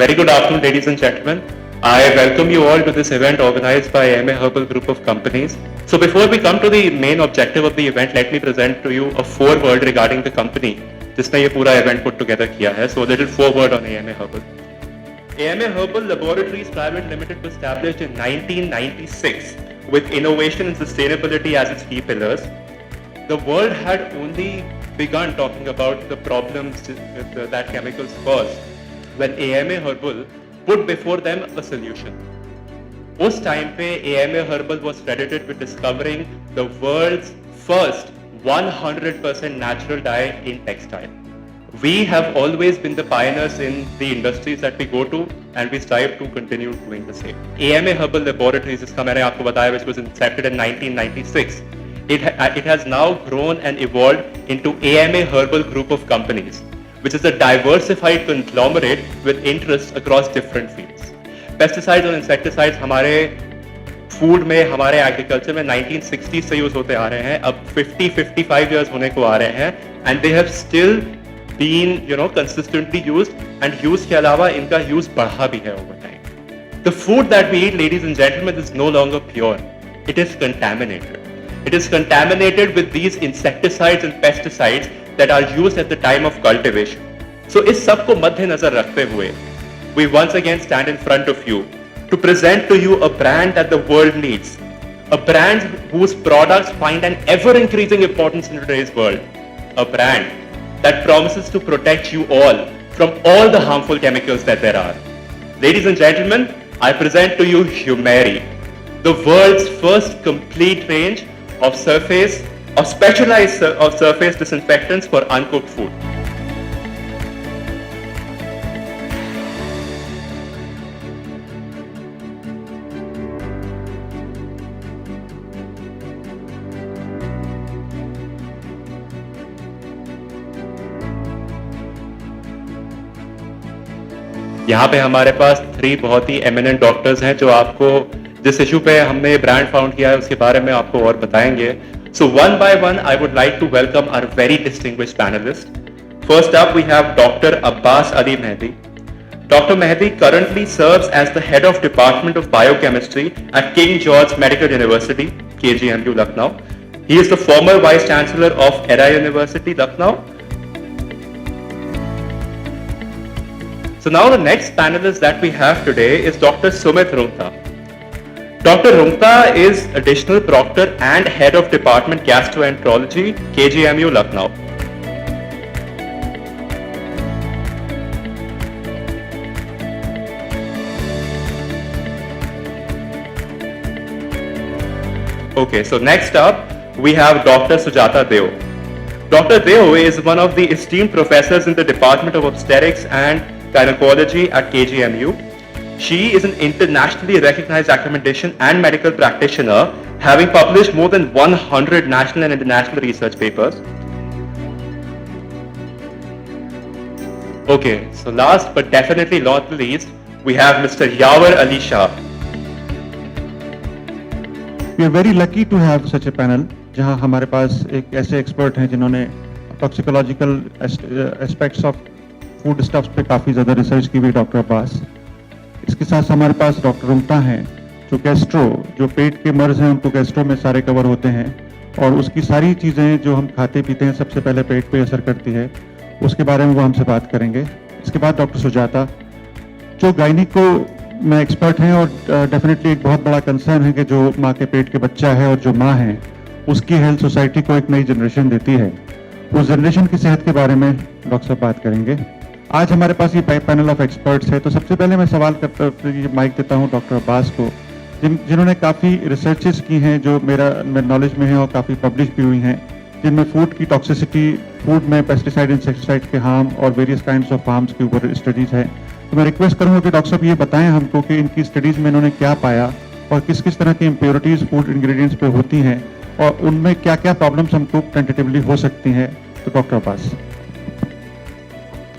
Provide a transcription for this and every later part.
very good afternoon, ladies and gentlemen. I welcome you all to this event organized by AMA Herbal Group of Companies. So before we come to the main objective of the event, let me present to you a foreword regarding the company जिसने ये पूरा event put together किया है. So a little foreword on AMA Herbal. AMA Herbal Laboratories Private Limited was established in 1996 with innovation and sustainability as its key pillars. The world had only begun talking about the problems that chemicals cause when AMA Herbal put before them a solution. उस time पे AMA Herbal was credited with discovering the world's first 100% natural dye in textile. We have always been the pioneers in the industries that we go to, and we strive to continue doing the same. AMA Herbal Laboratories, जिसका मैंने आपको बताया, which was incepted in 1996. It has now grown and evolved into AMA Herbal Group of Companies, which is a diversified conglomerate with interests across different fields. Pesticides और insecticides हमारे food में, हमारे agriculture में 1960 से यूज होते आ रहे हैं, अब 50-55 years होने को आ रहे हैं, and they have still been consistently used, and use के अलावा इनका यूज बढ़ा भी है over time. The food that we eat, ladies and gentlemen, is no longer pure. It is contaminated. It is contaminated with these insecticides and pesticides that are used at the time of cultivation. So इस सब को मद्देनजर रखते हुए, we once again stand in front of you to present to you a brand that the world needs, a brand whose products find an ever-increasing importance in today's world, a brand that promises to protect you all from all the harmful chemicals that there are. Ladies and gentlemen, I present to you Humeri, the world's first complete range of specialized surface disinfectants for uncooked food. यहाँ पे हमारे पास 3 बहुत ही eminent doctors हैं जो आपको जिस issue पे हमने ब्रांड फाउंड किया है उसके बारे में आपको और बताएंगे. So one by one, I would like to welcome our very distinguished panelists. First up, we have Dr. Abbas Ali Mehdi. Dr. Mehdi currently serves as the head of Department of Biochemistry at King George Medical University, KGMU, Lucknow. He is the former Vice Chancellor of ERA University, Lucknow. So now the next panelist that we have today is Dr. Sumit Rungta. Dr. Rungta is Additional Proctor and Head of Department Gastroenterology, KGMU, Lucknow. Okay, so next up we have Dr. Sujata Deo. Dr. Deo is one of the esteemed professors in the Department of Obstetrics and Gynecology at KGMU. She is an internationally recognized academician and medical practitioner, having published more than 100 national and international research papers. Okay, so last but definitely not least, we have Mr. Yawer Ali Shah. We are very lucky to have such a panel, जहां हमारे पास एक ऐसे expert हैं जिन्होंने toxicological aspects of food stuffs पे काफ़ी ज़्यादा research की हुई. डॉक्टर अब्बास, इसके साथ हमारे पास डॉक्टर रुंगता हैं जो गैस्ट्रो, जो पेट के मर्ज हैं उनको गैस्ट्रो में सारे कवर होते हैं, और उसकी सारी चीज़ें जो हम खाते पीते हैं सबसे पहले पेट पे असर करती है, उसके बारे में वो हमसे बात करेंगे. इसके बाद डॉक्टर सुजाता, जो गायनिको में एक्सपर्ट हैं, और डेफिनेटली एक बहुत बड़ा कंसर्न है कि जो माँ के पेट के बच्चा है और जो माँ है उसकी हेल्थ सोसाइटी को एक नई जनरेशन देती है, उस जनरेशन की सेहत के बारे में डॉक्टर साहब बात करेंगे. आज हमारे पास ये पैनल ऑफ एक्सपर्ट्स है, तो सबसे पहले मैं सवाल करता ये माइक देता हूँ डॉक्टर अब्बास को, जिन्होंने काफ़ी रिसर्चेस की हैं जो मेरे नॉलेज में है और काफ़ी पब्लिश भी हुई हैं, जिनमें फूड की टॉक्सिसिटी, फूड में पेस्टिसाइड इंसेक्टिसाइड के हार्म और वेरियस काइंड्स ऑफ हार्म्स के ऊपर स्टडीज़ है. तो मैं रिक्वेस्ट करूँगा कि डॉक्टर साहब ये बताएं हमको कि इनकी स्टडीज़ में इन्होंने क्या पाया और किस किस तरह की इम्प्योरिटीज़ फूड इंग्रेडिएंट्स पे होती हैं और उनमें क्या क्या प्रॉब्लम्स हमको टेंटेटिवली हो सकती हैं. तो डॉक्टर अब्बास.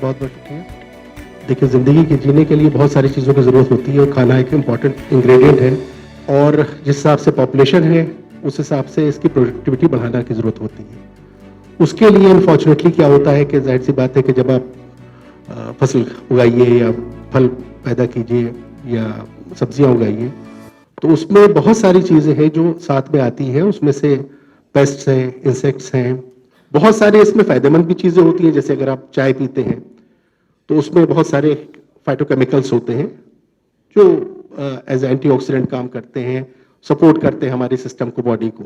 बहुत बहुत शुक्रिया. देखिए, ज़िंदगी के जीने के लिए बहुत सारी चीज़ों की ज़रूरत होती है और खाना एक इम्पॉर्टेंट इंग्रेडिएंट है, और जिस हिसाब से पॉपुलेशन है उस हिसाब से इसकी प्रोडक्टिविटी बढ़ाने की ज़रूरत होती है. उसके लिए अनफॉर्चुनेटली क्या होता है कि जाहिर सी बात है कि जब आप फसल उगाइए या फल पैदा कीजिए या सब्जियां उगाइए, तो उसमें बहुत सारी चीज़ें हैं जो साथ में आती हैं। उसमें से पेस्ट्स हैं, इंसेक्ट्स हैं, बहुत सारे इसमें फ़ायदेमंद भी चीज़ें होती हैं। जैसे अगर आप चाय पीते हैं तो उसमें बहुत सारे फाइटोकेमिकल्स होते हैं जो एज एंटीऑक्सीडेंट काम करते हैं, सपोर्ट करते हैं हमारे सिस्टम को, बॉडी को।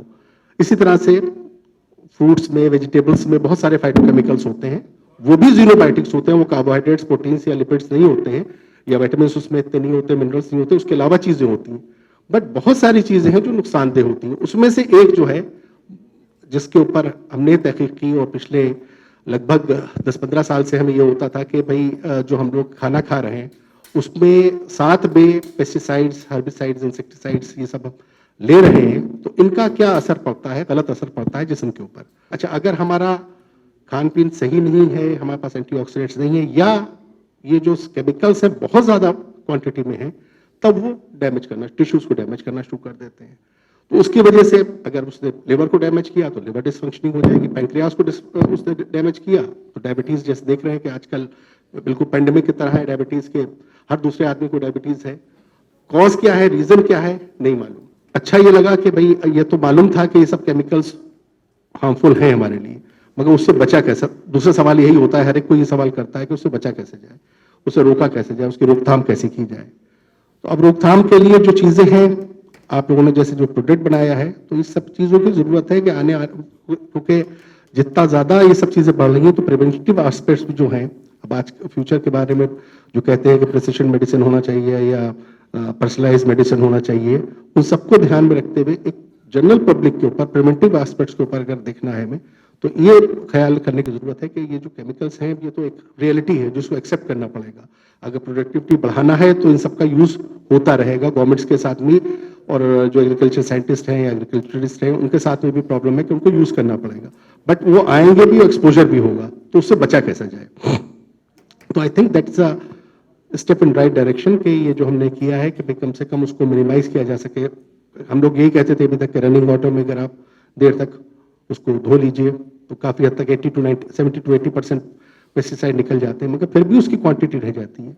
इसी तरह से फ्रूट्स में, वेजिटेबल्स में बहुत सारे फाइटोकेमिकल्स होते हैं, वो भी जीनोबायोटिक्स होते हैं। वो कार्बोहाइड्रेट्स, प्रोटीन्स या लिपिड्स नहीं होते हैं, या विटामिन उसमें इतने नहीं होते, मिनरल्स नहीं होते, उसके अलावा चीज़ें होती हैं। बट बहुत सारी चीज़ें हैं जो नुकसानदेह होती हैं। उसमें से एक जो है जिसके ऊपर हमने तहकीक की, और पिछले लगभग 10-15 साल से हमें ये होता था कि भाई जो हम लोग खाना खा रहे हैं उसमें साथ में पेस्टिसाइड्स, हर्बिसाइड्स, इंसेक्टिसाइड्स ये सब ले रहे हैं, तो इनका क्या असर पड़ता है, गलत असर पड़ता है जिस्म के ऊपर। अच्छा, अगर हमारा खान पीन सही नहीं है, हमारे पास एंटीऑक्सीडेंट्स नहीं है, या ये जो केमिकल्स हैं बहुत ज़्यादा क्वांटिटी में है, तब वो डैमेज करना, टिश्यूज को डैमेज करना शुरू कर देते हैं। तो उसकी वजह से अगर उसने लिवर को डैमेज किया तो लिवर डिसफंक्शनिंग हो जाएगी, पैंक्रियास को उसने डैमेज किया तो डायबिटीज, जैसे देख रहे हैं कि आजकल बिल्कुल पेंडेमिक की तरह है डायबिटीज के, हर दूसरे आदमी को डायबिटीज है। कॉज क्या है, रीजन क्या है, नहीं मालूम। अच्छा ये लगा कि भाई ये तो मालूम था कि ये सब केमिकल्स हार्मफुल हैं हमारे लिए, मगर उससे बचा कैसे। दूसरा सवाल यही होता है, हर एक को ये सवाल करता है कि उससे बचा कैसे जाए, उसे रोका कैसे जाए, उसकी रोकथाम कैसे की जाए। तो अब रोकथाम के लिए जो चीजें हैं, आप लोगों ने जैसे जो प्रोडक्ट बनाया है, तो इस सब चीजों की जरूरत है कि क्योंकि जितना ज्यादा ये सब चीजें बढ़ रही हैं तो प्रिवेंटिव एस्पेक्ट्स भी जो हैं, अब आज फ्यूचर के बारे में जो कहते हैं कि प्रिसिशन मेडिसिन होना चाहिए या पर्सनलाइज मेडिसिन होना चाहिए, उन सबको ध्यान में रखते हुए एक जनरल पब्लिक के ऊपर, प्रिवेंटिव एस्पेक्ट्स के ऊपर अगर देखना है हमें, तो ये ख्याल करने की जरूरत है कि ये जो केमिकल्स हैं ये तो एक रियलिटी है जिसको एक्सेप्ट करना पड़ेगा। अगर प्रोडक्टिविटी बढ़ाना है तो इन सबका यूज होता रहेगा गवर्नमेंट्स के साथ में, और जो एग्रीकल्चर साइंटिस्ट हैं या एग्रीकल्चरिस्ट हैं उनके साथ में भी प्रॉब्लम है कि उनको यूज करना पड़ेगा। बट वो आएंगे भी, एक्सपोजर भी होगा, तो उससे बचा कैसे जाए। तो I think that's a step in right direction कि ये जो हमने किया है कि भाई कम से कम उसको मिनिमाइज किया जा सके। हम लोग यही कहते थे अभी तक कि रनिंग वाटर में अगर आप देर तक उसको धो लीजिए तो काफ़ी हद तक 70 to 80% पेस्टिसाइड निकल जाते हैं, मगर फिर भी उसकी क्वांटिटी रह जाती है,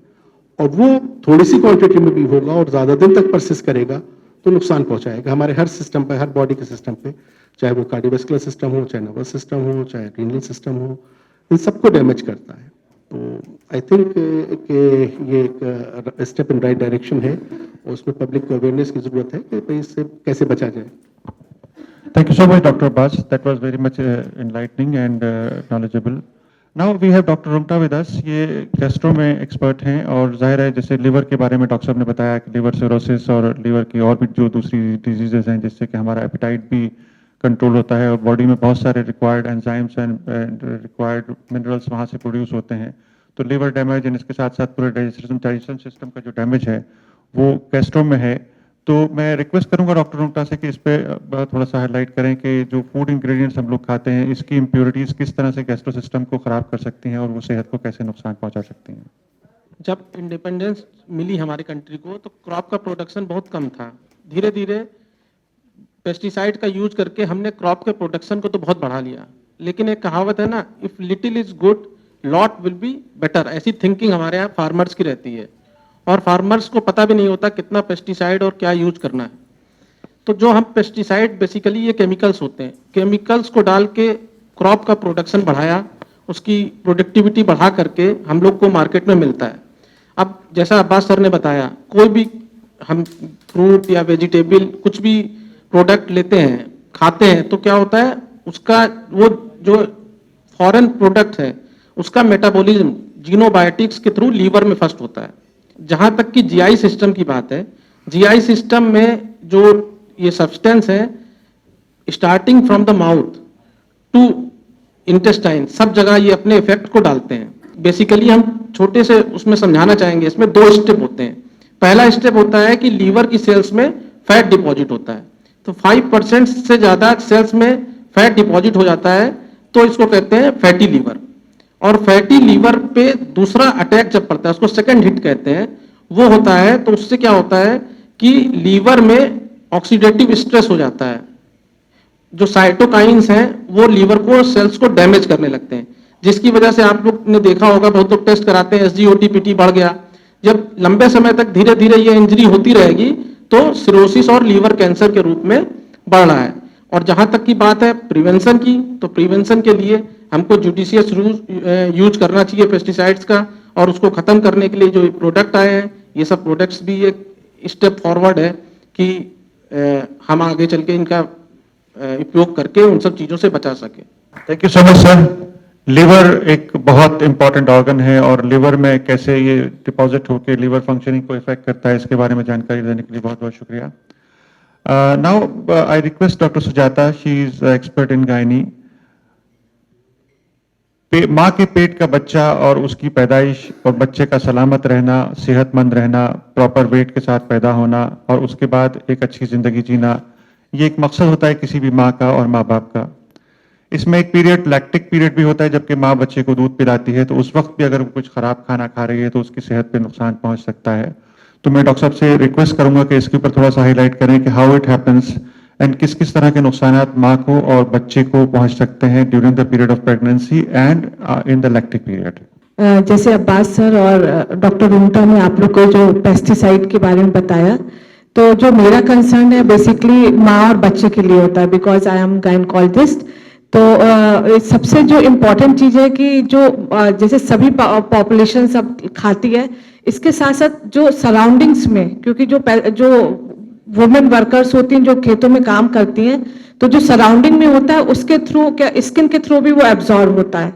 और वो थोड़ी सी क्वांटिटी में भी होगा और ज़्यादा दिन तक परसिस्ट करेगा तो नुकसान पहुंचाएगा हमारे हर सिस्टम पे, हर बॉडी के सिस्टम पे, चाहे वो कार्डियोवैस्कुलर सिस्टम हो, चाहे नर्वस सिस्टम हो, चाहे रीनल सिस्टम हो, इन सबको डैमेज करता है। तो आई थिंक ये एक स्टेप इन राइट डायरेक्शन है, और उसमें पब्लिक को अवेयरनेस की जरूरत है कि भाई इससे कैसे बचा जाए। Thank you so much, Dr. Abbas. That was very much enlightening and knowledgeable. Now we have Dr. Rungta with us. ये गैस्ट्रो में एक्सपर्ट हैं, और जाहिर है जैसे लिवर के बारे में डॉक्टर साहब ने बताया कि लिवर सिरोसिस और लिवर की और भी जो दूसरी डिजीजेज हैं जिससे कि हमारा एपेटाइट भी कंट्रोल होता है, और बॉडी में बहुत सारे required enzymes and required minerals वहाँ से प्रोड्यूस होते हैं। तो लिवर डैमेज एंड इसके साथ साथ पूरे डाइजेशन सिस्टम का जो डैमेज है वो गैस्ट्रो में है। तो मैं रिक्वेस्ट करूंगा डॉक्टर रुंगटा से कि इस पे थोड़ा सा हाईलाइट करें कि जो फूड इंग्रेडिएंट्स हम लोग खाते हैं इसकी इम्प्योरिटीज किस तरह से गैस्ट्रो सिस्टम को खराब कर सकती हैं और वो सेहत को कैसे नुकसान पहुंचा सकती हैं। जब इंडिपेंडेंस मिली हमारी कंट्री को तो क्रॉप का प्रोडक्शन बहुत कम था। धीरे धीरे पेस्टिसाइड का यूज करके हमने क्रॉप के प्रोडक्शन को तो बहुत बढ़ा लिया, लेकिन एक कहावत है ना, if little is good lot will be better. ऐसी थिंकिंग हमारे यहाँ फार्मर्स की रहती है, और फार्मर्स को पता भी नहीं होता कितना पेस्टिसाइड और क्या यूज करना है। तो जो हम पेस्टिसाइड बेसिकली ये केमिकल्स होते हैं, केमिकल्स को डाल के क्रॉप का प्रोडक्शन बढ़ाया, उसकी प्रोडक्टिविटी बढ़ा करके हम लोग को मार्केट में मिलता है। अब जैसा अब्बास सर ने बताया, कोई भी हम फ्रूट या वेजिटेबल कुछ भी प्रोडक्ट लेते हैं, खाते हैं, तो क्या होता है उसका वो जो फॉरेन प्रोडक्ट है उसका मेटाबॉलिज्म जीनोबायोटिक्स के थ्रू लीवर में फर्स्ट होता है। जहां तक कि जीआई सिस्टम की बात है, जीआई सिस्टम में जो ये सब्सटेंस है starting from the mouth to intestine, सब जगह ये अपने इफेक्ट को डालते हैं। बेसिकली हम छोटे से उसमें समझाना चाहेंगे, इसमें 2 स्टेप होते हैं। पहला स्टेप होता है कि लीवर की सेल्स में फैट डिपॉजिट होता है, तो 5% से ज्यादा सेल्स में फैट डिपॉजिट हो जाता है तो इसको कहते हैं फैटी लीवर। और फैटी लीवर पे दूसरा अटैक जब पड़ता है उसको सेकंड हिट कहते हैं, वो होता है तो उससे क्या होता है कि लीवर में ऑक्सीडेटिव स्ट्रेस हो जाता है। जो साइटोकाइंस हैं वो लीवर को, सेल्स को डैमेज करने लगते हैं, जिसकी वजह से आप लोग ने देखा होगा बहुत लोग टेस्ट कराते हैं, SGOT-PT बढ़ गया, जब लंबे समय तक धीरे धीरे ये इंजरी होती रहेगी तो सिरोसिस और लीवर कैंसर के रूप में बढ़ रहा है। और जहां तक की बात है प्रिवेंशन की, तो प्रिवेंशन के लिए हमको जुडिशियस यूज करना चाहिए पेस्टिसाइड्स का, और उसको खत्म करने के लिए जो प्रोडक्ट आए हैं ये सब प्रोडक्ट्स भी एक स्टेप फॉरवर्ड है कि हम आगे चल के इनका उपयोग करके उन सब चीजों से बचा सके। Thank you so much sir. Liver एक बहुत इंपॉर्टेंट ऑर्गन है और लिवर में कैसे ये डिपॉजिट होकर लिवर फंक्शनिंग को इफेक्ट करता है इसके बारे में जानकारी देने के लिए बहुत बहुत शुक्रिया। Now I request doctor Sujata, she is expert in gynae. माँ के पेट का बच्चा और उसकी पैदाइश और बच्चे का सलामत रहना, सेहतमंद रहना, प्रॉपर वेट के साथ पैदा होना और उसके बाद एक अच्छी जिंदगी जीना, ये एक मकसद होता है किसी भी माँ का और माँ बाप का। इसमें एक पीरियड लैक्टिक पीरियड भी होता है जबकि माँ बच्चे को दूध पिलाती है, तो उस वक्त भी अगर वो कुछ खराब खाना खा रही है तो उसकी सेहत पे नुकसान पहुंच सकता है। तो मैं डॉक्टर साहब से रिक्वेस्ट करूंगा कि इसके ऊपर थोड़ा सा हाईलाइट करें कि हाउ इट हैपेंस एंड किस किस तरह के नुकसानात माँ को और बच्चे को पहुंच सकते हैं during the period of pregnancy and in the lactic period. जैसे अब्बास सर और डॉक्टर रुंटा ने आप लोग को जो पेस्टिसाइड के बारे में बताया, तो जो मेरा कंसर्न है बेसिकली माँ और बच्चे के लिए होता है, बिकॉज आई एम गायनेकोलॉजिस्ट। तो सबसे जो इम्पोर्टेंट चीज है कि जो जैसे सभी पॉपुलेशन सब खाती है, इसके साथ साथ जो सराउंडिंग्स में, क्योंकि जो वुमेन वर्कर्स होती हैं जो खेतों में काम करती हैं, तो जो सराउंडिंग में होता है उसके थ्रू, क्या स्किन के थ्रू भी वो एब्जॉर्ब होता है,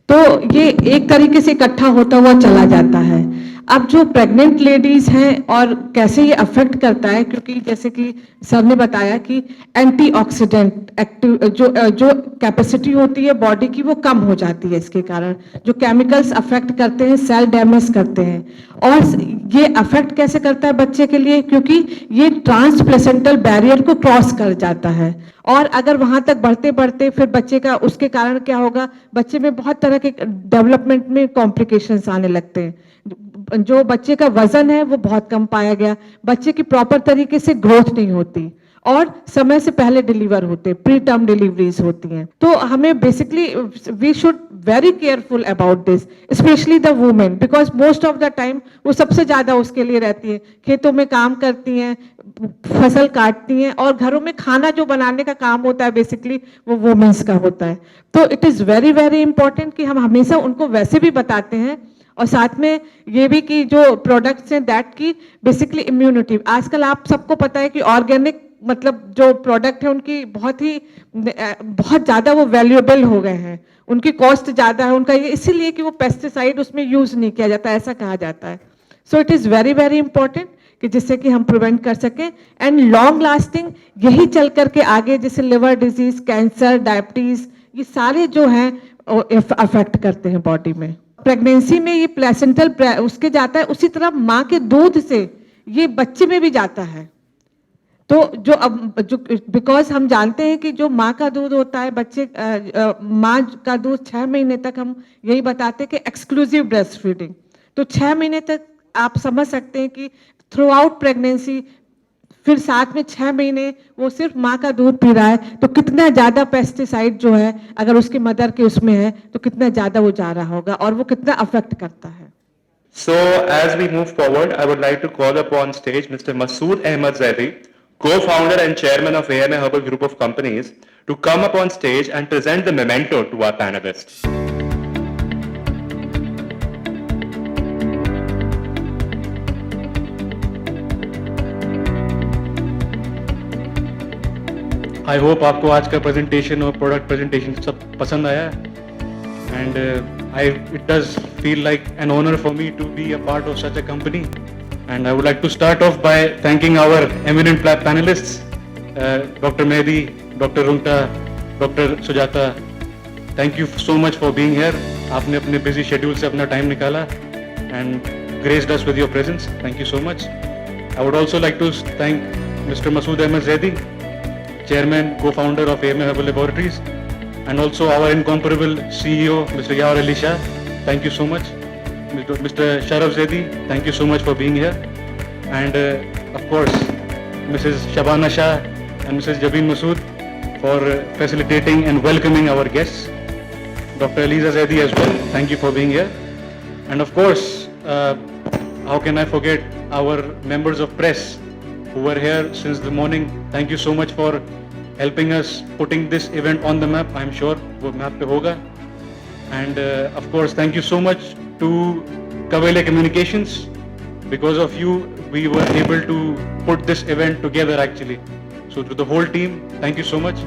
तो ये एक तरीके से इकट्ठा होता हुआ चला जाता है। अब जो प्रेग्नेंट लेडीज हैं और कैसे ये अफेक्ट करता है, क्योंकि जैसे कि सर ने बताया कि एंटीऑक्सीडेंट एक्टिव जो कैपेसिटी होती है बॉडी की वो कम हो जाती है, इसके कारण जो केमिकल्स अफेक्ट करते हैं सेल डैमेज करते हैं। और ये अफेक्ट कैसे करता है बच्चे के लिए, क्योंकि ये ट्रांसप्लेसेंटल बैरियर को क्रॉस कर जाता है, और अगर वहां तक बढ़ते बढ़ते फिर बच्चे का, उसके कारण क्या होगा, बच्चे में बहुत तरह के डेवलपमेंट में कॉम्प्लिकेशंस आने लगते हैं। जो बच्चे का वजन है वो बहुत कम पाया गया, बच्चे की प्रॉपर तरीके से ग्रोथ नहीं होती और समय से पहले डिलीवर होते, प्री टर्म डिलीवरीज होती हैं। तो हमें basically we should very careful about this, specially the women, because most of the time वो सबसे ज्यादा उसके लिए रहती है, खेतों में काम करती हैं, फसल काटती हैं, और घरों में खाना जो बनाने का काम होता है बेसिकली वो वुमेन्स का होता है। तो it is very very important कि हम हमेशा उनको वैसे भी बताते हैं, और साथ में ये भी कि जो प्रोडक्ट्स हैं दैट की बेसिकली इम्यूनिटी, आजकल आप सबको पता है कि ऑर्गेनिक मतलब जो प्रोडक्ट है उनकी बहुत ज़्यादा वो वैल्यूएबल हो गए हैं, उनकी कॉस्ट ज़्यादा है उनका, ये इसीलिए कि वो पेस्टिसाइड उसमें यूज़ नहीं किया जाता, ऐसा कहा जाता है। So it is very very important कि जिससे कि हम प्रिवेंट कर सकें एंड लॉन्ग लास्टिंग यही चल करके आगे, जैसे लिवर डिजीज, कैंसर, डायबिटीज, ये सारे जो हैं अफेक्ट करते हैं बॉडी में। प्रेगनेंसी में ये प्लेसेंटल उसके जाता है, उसी तरह माँ के दूध से ये बच्चे में भी जाता है। तो जो बिकॉज हम जानते हैं कि जो माँ का दूध होता है, बच्चे माँ का दूध 6 महीने तक हम यही बताते हैं कि एक्सक्लूसिव ब्रेस्ट फीडिंग, तो 6 महीने तक आप समझ सकते हैं कि थ्रू आउट प्रेगनेंसी, फिर साथ में 6 महीने वो सिर्फ माँ का दूध पी रहा है, तो कितना ज्यादा पेस्टिसाइड जो है अगर उसकी मदर के उसमें है तो कितना ज्यादा वो जा रहा होगा और वो कितना अफेक्ट करता है। So, as we move forward, I would like to call upon stage Mr. Masood Ahmad Zaidi, co-founder and chairman of AMA Herbal Group of Companies, to come up on stage and present the memento to our panelists. I hope आपको आज का presentation और product presentation सब पसंद आया है, and it does feel like an honor for me to be a part of such a company. And I would like to start off by thanking our eminent panelists, Dr. Mehdi, Dr. Runta, Dr. Sujata. Thank you so much for being here. आपने अपने busy schedule से अपना time निकाला and graced us with your presence. Thank you so much. I would also like to thank Mr. Masood Ahmad Zaidi, Chairman, co-founder of AMA Herbal Laboratories, and also our incomparable CEO, Mr. Yawar Ali Shah. Thank you so much. Mr. Sharaf Zaidi, thank you so much for being here. And of course, Mrs. Shabana Shah and Mrs. Jabin Masood for facilitating and welcoming our guests. Dr. Aliza Zaidi as well, thank you for being here. And of course, how can I forget our members of press who were here since the morning. Thank you so much for helping us putting this event on the map. I'm sure वो map पे होगा. And of course, thank you so much to Kavele Communications. Because of you, we were able to put this event together actually. So to the whole team, thank you so much.